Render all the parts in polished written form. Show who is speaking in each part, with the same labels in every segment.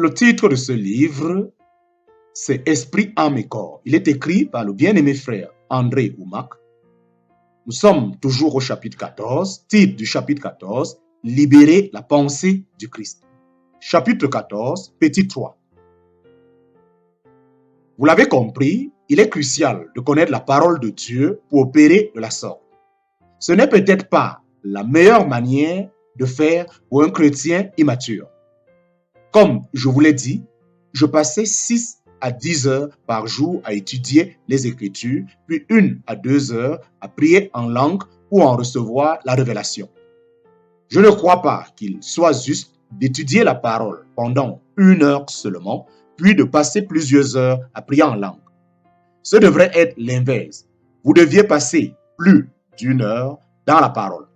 Speaker 1: Le titre de ce livre, c'est Esprit, âme et corps. Il est écrit par le bien-aimé frère André Oumak. Nous sommes toujours au chapitre 14, titre du chapitre 14, Libérer la pensée du Christ. Chapitre 14, petit 3. Vous l'avez compris, il est crucial de connaître la parole de Dieu pour opérer de la sorte. Ce n'est peut-être pas la meilleure manière de faire pour un chrétien immature. Comme je vous l'ai dit, je passais 6 à 10 heures par jour à étudier les Écritures, puis 1 à 2 heures à prier en langue ou en recevoir la révélation. Je ne crois pas qu'il soit juste d'étudier la parole pendant 1 heure seulement, puis de passer plusieurs heures à prier en langue. Ce devrait être l'inverse. Vous deviez passer plus d'1 heure dans la parole.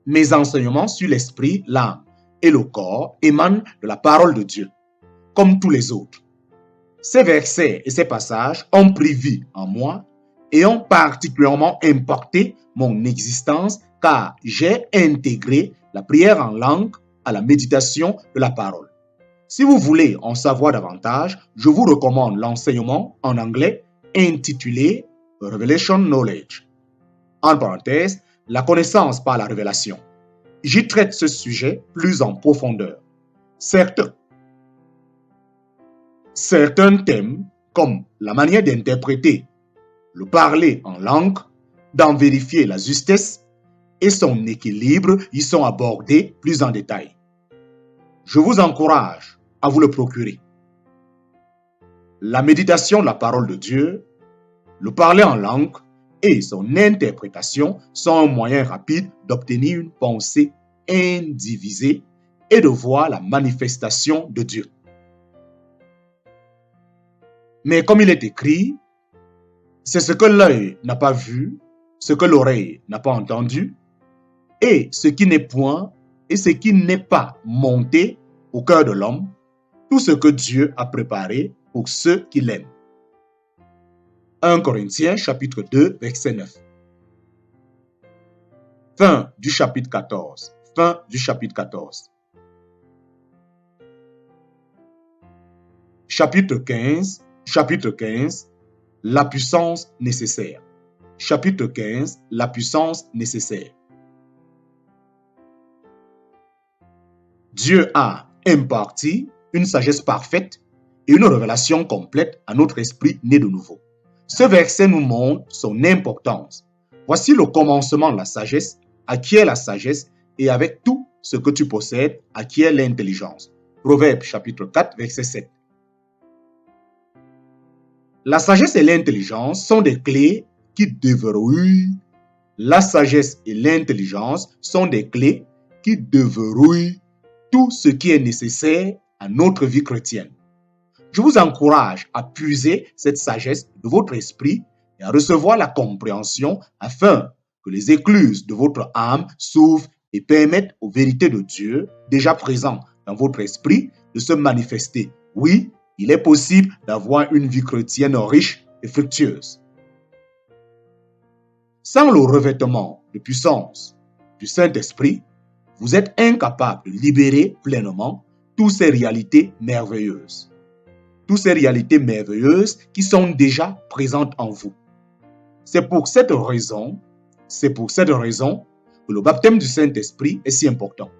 Speaker 1: Mes enseignements sur l'esprit, l'âme et le corps émanent de la parole de Dieu, comme tous les autres. Ces versets et ces passages ont pris vie en moi et ont particulièrement impacté mon existence car j'ai intégré la prière en langue à la méditation de la parole. Si vous voulez en savoir davantage, je vous recommande l'enseignement en anglais intitulé Revelation Knowledge. En parenthèse, la connaissance par la révélation. J'y traite ce sujet plus en profondeur. Certains thèmes, comme la manière d'interpréter le parler en langue, d'en vérifier la justesse et son équilibre, y sont abordés plus en détail. Je vous encourage à vous le procurer. La méditation de la parole de Dieu, le parler en langue et son interprétation sont un moyen rapide d'obtenir une pensée indivisée et de voir la manifestation de Dieu. Mais comme il est écrit, c'est ce que l'œil n'a pas vu, ce que l'oreille n'a pas entendu, et ce qui n'est point, et ce qui n'est pas monté au cœur de l'homme, tout ce que Dieu a préparé pour ceux qui l'aiment. 1 Corinthiens chapitre 2, verset 9. Fin du chapitre 14. Fin du chapitre 14. Chapitre 15, la puissance nécessaire. Chapitre 15, la puissance nécessaire. Dieu a imparti une sagesse parfaite et une révélation complète à notre esprit né de nouveau. Ce verset nous montre son importance. Voici le commencement de la sagesse. Acquiert la sagesse et avec tout ce que tu possèdes, acquiert l'intelligence. Proverbe chapitre 4, verset 7. La sagesse et l'intelligence sont des clés qui déverrouillent. La sagesse et l'intelligence sont des clés qui déverrouillent tout ce qui est nécessaire à notre vie chrétienne. Je vous encourage à puiser cette sagesse de votre esprit et à recevoir la compréhension afin que les écluses de votre âme s'ouvrent et permettent aux vérités de Dieu déjà présentes dans votre esprit de se manifester. Oui, il est possible d'avoir une vie chrétienne riche et fructueuse. Sans le revêtement de puissance du Saint-Esprit, vous êtes incapable de libérer pleinement toutes ces réalités merveilleuses. Toutes ces réalités merveilleuses qui sont déjà présentes en vous. C'est pour cette raison que le baptême du Saint-Esprit est si important.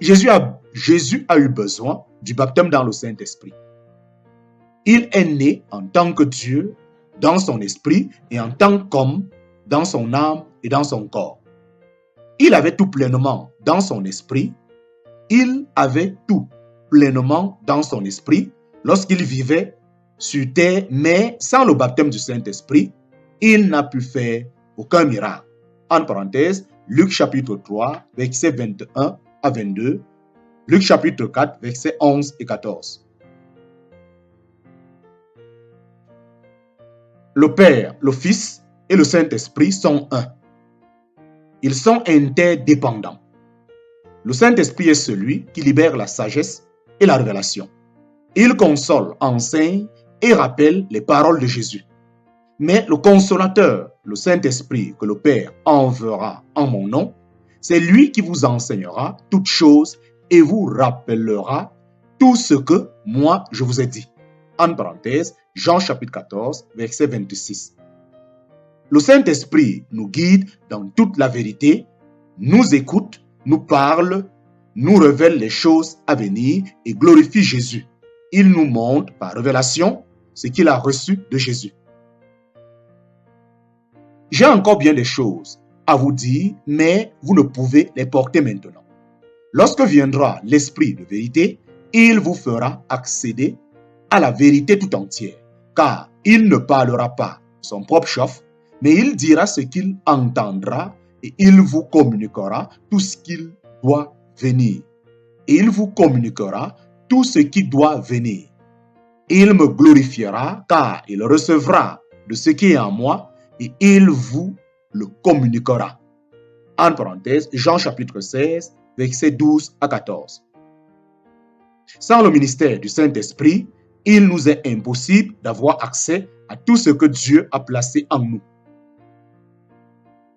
Speaker 1: Jésus a eu besoin du baptême dans le Saint-Esprit. Il est né en tant que Dieu dans son esprit et en tant qu'homme dans son âme et dans son corps. Il avait tout pleinement dans son esprit. Il avait tout pleinement dans son esprit lorsqu'il vivait sur terre, mais sans le baptême du Saint-Esprit, il n'a pu faire aucun miracle. En parenthèse, Luc chapitre 3, versets 21 à 22, Luc chapitre 4, versets 11 et 14. Le Père, le Fils et le Saint-Esprit sont un. Ils sont interdépendants. Le Saint-Esprit est celui qui libère la sagesse et la révélation. Il console, enseigne et rappelle les paroles de Jésus. Mais le consolateur, le Saint-Esprit que le Père enverra en mon nom, c'est lui qui vous enseignera toutes choses et vous rappellera tout ce que moi je vous ai dit. En parenthèse, Jean chapitre 14, verset 26. Le Saint-Esprit nous guide dans toute la vérité, nous écoute, nous parle, nous révèle les choses à venir et glorifie Jésus. Il nous montre par révélation ce qu'il a reçu de Jésus. J'ai encore bien des choses à vous dire, mais vous ne pouvez les porter maintenant. Lorsque viendra l'Esprit de vérité, il vous fera accéder à la vérité tout entière, car il ne parlera pas de son propre chef, mais il dira ce qu'il entendra et il vous communiquera tout ce qu'il doit venir. Et il vous communiquera tout ce qui doit venir. Il me glorifiera, car il recevra de ce qui est en moi et il vous le communiquera. En parenthèse, Jean chapitre 16, versets 12 à 14. Sans le ministère du Saint-Esprit, il nous est impossible d'avoir accès à tout ce que Dieu a placé en nous.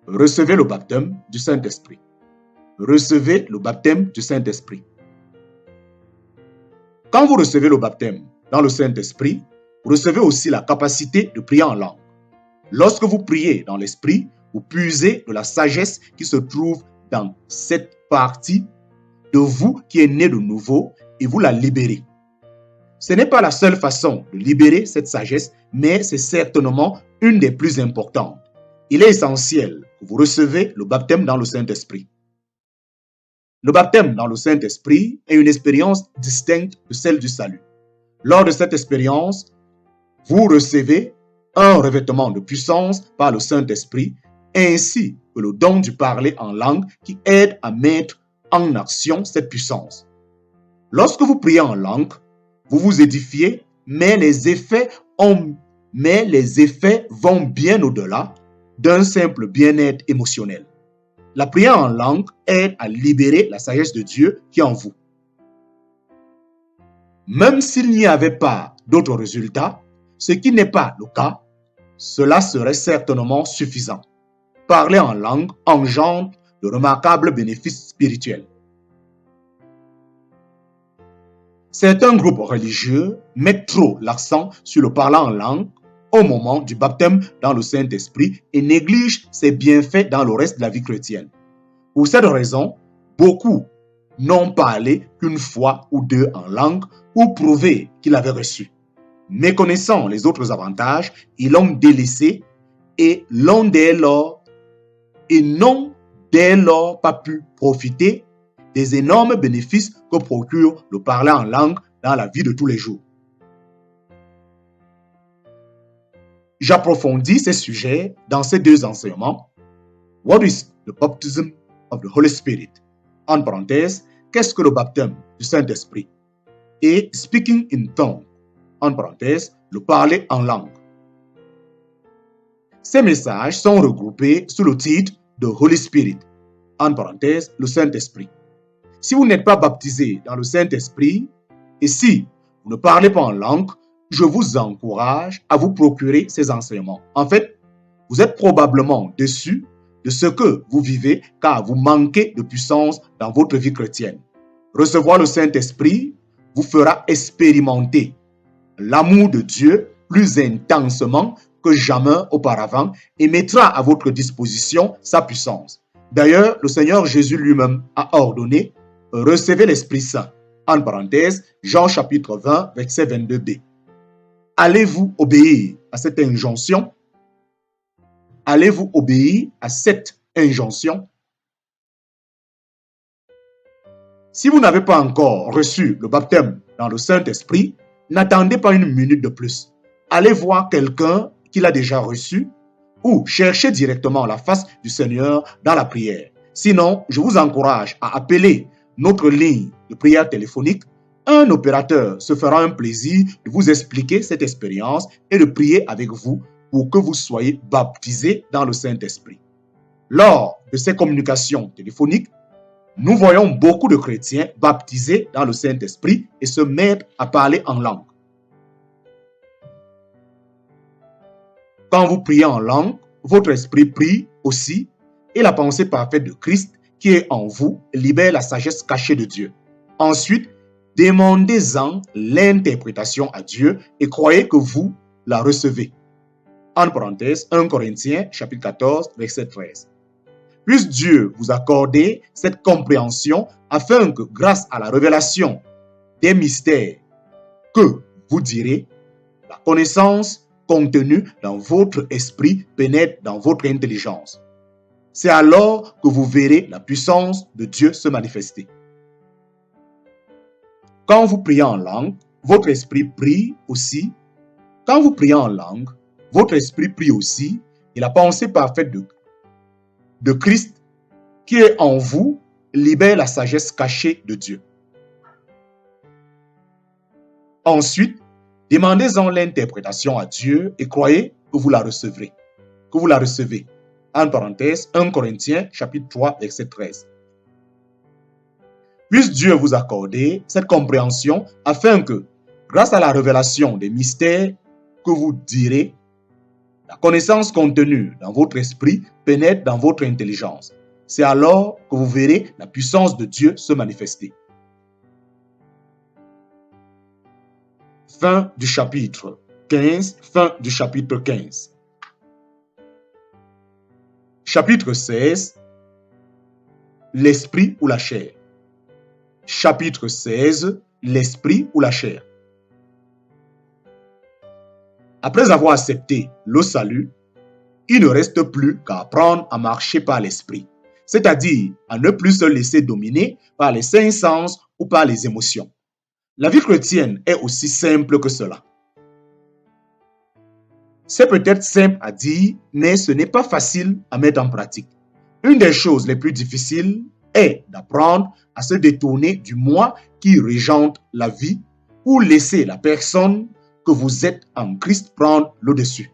Speaker 1: Recevez le baptême du Saint-Esprit. Recevez le baptême du Saint-Esprit. Quand vous recevez le baptême dans le Saint-Esprit, vous recevez aussi la capacité de prier en langue. Lorsque vous priez dans l'Esprit, vous puisez de la sagesse qui se trouve dans cette partie de vous qui est née de nouveau et vous la libérez. Ce n'est pas la seule façon de libérer cette sagesse, mais c'est certainement une des plus importantes. Il est essentiel que vous recevez le baptême dans le Saint-Esprit. Le baptême dans le Saint-Esprit est une expérience distincte de celle du salut. Lors de cette expérience, vous recevez un revêtement de puissance par le Saint-Esprit, ainsi que le don du parler en langue qui aide à mettre en action cette puissance. Lorsque vous priez en langue, vous vous édifiez, mais les effets vont bien au-delà d'un simple bien-être émotionnel. La prière en langue aide à libérer la sagesse de Dieu qui est en vous. Même s'il n'y avait pas d'autres résultats, ce qui n'est pas le cas, cela serait certainement suffisant. Parler en langue engendre de remarquables bénéfices spirituels. Certains groupes religieux mettent trop l'accent sur le parler en langue au moment du baptême dans le Saint-Esprit et négligent ses bienfaits dans le reste de la vie chrétienne. Pour cette raison, beaucoup n'ont parlé qu'une fois ou deux en langue pour prouver qu'ils l'avaient reçu. Méconnaissant les autres avantages, ils l'ont délaissé et n'ont dès lors pas pu profiter des énormes bénéfices que procure le parler en langue dans la vie de tous les jours. J'approfondis ces sujets dans ces deux enseignements. What is the baptism of the Holy Spirit? En parenthèse, qu'est-ce que le baptême du Saint-Esprit? Et speaking in tongue. En parenthèse, le parler en langue. Ces messages sont regroupés sous le titre de Holy Spirit. En parenthèse, le Saint-Esprit. Si vous n'êtes pas baptisé dans le Saint-Esprit et si vous ne parlez pas en langue, je vous encourage à vous procurer ces enseignements. En fait, vous êtes probablement déçus de ce que vous vivez car vous manquez de puissance dans votre vie chrétienne. Recevoir le Saint-Esprit vous fera expérimenter l'amour de Dieu plus intensement que jamais auparavant et mettra à votre disposition sa puissance. D'ailleurs, le Seigneur Jésus lui-même a ordonné « Recevez l'Esprit Saint ». En parenthèse, Jean chapitre 20, verset 22b. Allez-vous obéir à cette injonction? Allez-vous obéir à cette injonction? Si vous n'avez pas encore reçu le baptême dans le Saint-Esprit, n'attendez pas une minute de plus. Allez voir quelqu'un qui l'a déjà reçu ou cherchez directement la face du Seigneur dans la prière. Sinon, je vous encourage à appeler notre ligne de prière téléphonique. Un opérateur se fera un plaisir de vous expliquer cette expérience et de prier avec vous pour que vous soyez baptisés dans le Saint-Esprit. Lors de ces communications téléphoniques, nous voyons beaucoup de chrétiens baptisés dans le Saint-Esprit et se mettre à parler en langue. Quand vous priez en langue, votre esprit prie aussi et la pensée parfaite de Christ qui est en vous libère la sagesse cachée de Dieu. Ensuite, demandez-en l'interprétation à Dieu et croyez que vous la recevez. En parenthèse, 1 Corinthiens, chapitre 14, verset 13. Puisse Dieu vous accorder cette compréhension afin que, grâce à la révélation des mystères que vous direz, la connaissance contenue dans votre esprit pénètre dans votre intelligence. C'est alors que vous verrez la puissance de Dieu se manifester. Quand vous priez en langue, votre esprit prie aussi. Quand vous priez en langue, votre esprit prie aussi et la pensée parfaite de Christ qui est en vous libère la sagesse cachée de Dieu. Ensuite, demandez-en l'interprétation à Dieu et croyez que vous la recevrez. Que vous la recevez. En parenthèse, 1 Corinthiens, chapitre 3, verset 13. Puisse Dieu vous accorder cette compréhension afin que, grâce à la révélation des mystères que vous direz, la connaissance contenue dans votre esprit pénètre dans votre intelligence. C'est alors que vous verrez la puissance de Dieu se manifester. Fin du chapitre 15. Fin du chapitre 15. Chapitre 16. L'esprit ou la chair. Chapitre 16. L'esprit ou la chair. Après avoir accepté le salut, il ne reste plus qu'à apprendre à marcher par l'esprit, c'est-à-dire à ne plus se laisser dominer par les cinq sens ou par les émotions. La vie chrétienne est aussi simple que cela. C'est peut-être simple à dire, mais ce n'est pas facile à mettre en pratique. Une des choses les plus difficiles est d'apprendre à se détourner du moi qui régente la vie ou laisser la personne que vous êtes en Christ prendre le dessus.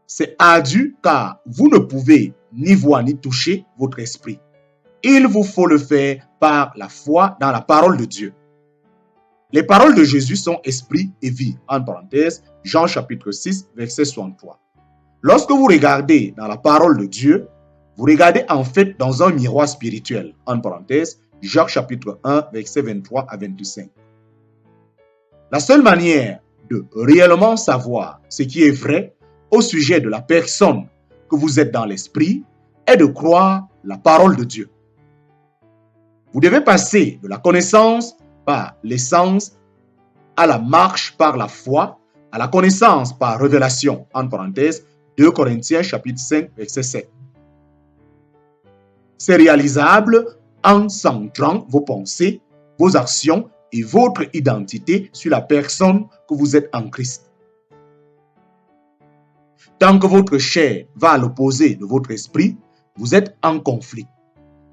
Speaker 1: C'est ardu car vous ne pouvez ni voir ni toucher votre esprit. Il vous faut le faire par la foi dans la parole de Dieu. Les paroles de Jésus sont esprit et vie. En parenthèse, Jean chapitre 6, verset 63. Lorsque vous regardez dans la parole de Dieu, vous regardez en fait dans un miroir spirituel. En parenthèse, Jacques chapitre 1, verset 23 à 25. La seule manière de réellement savoir ce qui est vrai au sujet de la personne que vous êtes dans l'esprit est de croire la parole de Dieu. Vous devez passer de la connaissance par l'essence à la marche par la foi, à la connaissance par révélation, en parenthèse, 2 Corinthiens chapitre 5, verset 7. C'est réalisable en centrant vos pensées, vos actions et votre identité sur la personne que vous êtes en Christ. Tant que votre chair va à l'opposé de votre esprit, vous êtes en conflit.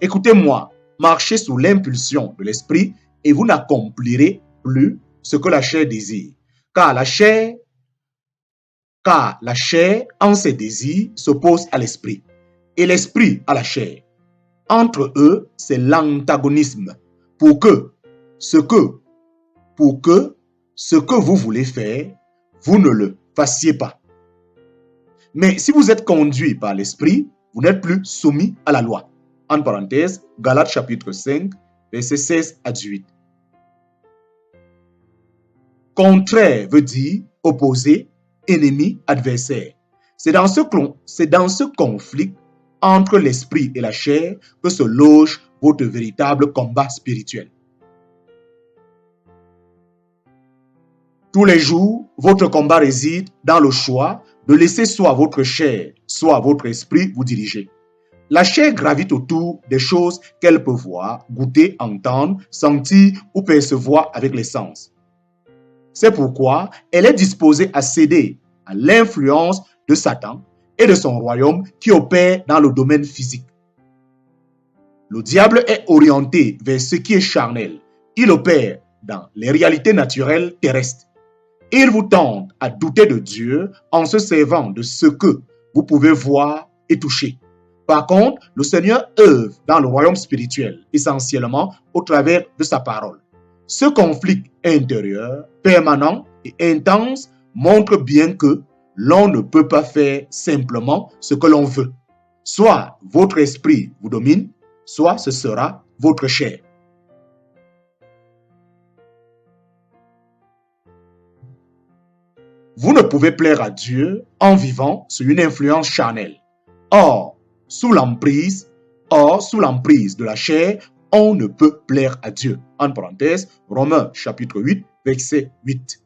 Speaker 1: Écoutez-moi, marchez sous l'impulsion de l'esprit et vous n'accomplirez plus ce que la chair désire. Car la chair, en ses désirs, s'oppose à l'esprit. Et l'esprit à la chair. Entre eux, c'est l'antagonisme. Pour que ce que vous voulez faire, vous ne le fassiez pas. Mais si vous êtes conduit par l'esprit, vous n'êtes plus soumis à la loi. En parenthèse, Galates chapitre 5, versets 16 à 18. Contraire veut dire opposé, ennemi, adversaire. C'est dans ce conflit entre l'esprit et la chair que se loge votre véritable combat spirituel. Tous les jours, votre combat réside dans le choix de laisser soit votre chair, soit votre esprit vous diriger. La chair gravite autour des choses qu'elle peut voir, goûter, entendre, sentir ou percevoir avec les sens. C'est pourquoi elle est disposée à céder à l'influence de Satan et de son royaume qui opère dans le domaine physique. Le diable est orienté vers ce qui est charnel. Il opère dans les réalités naturelles terrestres. Il vous tente à douter de Dieu en se servant de ce que vous pouvez voir et toucher. Par contre, le Seigneur œuvre dans le royaume spirituel, essentiellement au travers de sa parole. Ce conflit intérieur, permanent et intense, montre bien que l'on ne peut pas faire simplement ce que l'on veut. Soit votre esprit vous domine, soit ce sera votre chair. Vous ne pouvez plaire à Dieu en vivant sous une influence charnelle. Or, sous l'emprise de la chair, on ne peut plaire à Dieu. En parenthèse, Romains chapitre 8, verset 8.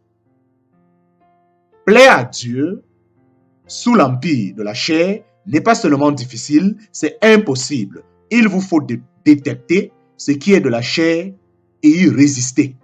Speaker 1: Plaire à Dieu sous l'empire de la chair n'est pas seulement difficile, c'est impossible. Il vous faut détecter ce qui est de la chair et y résister.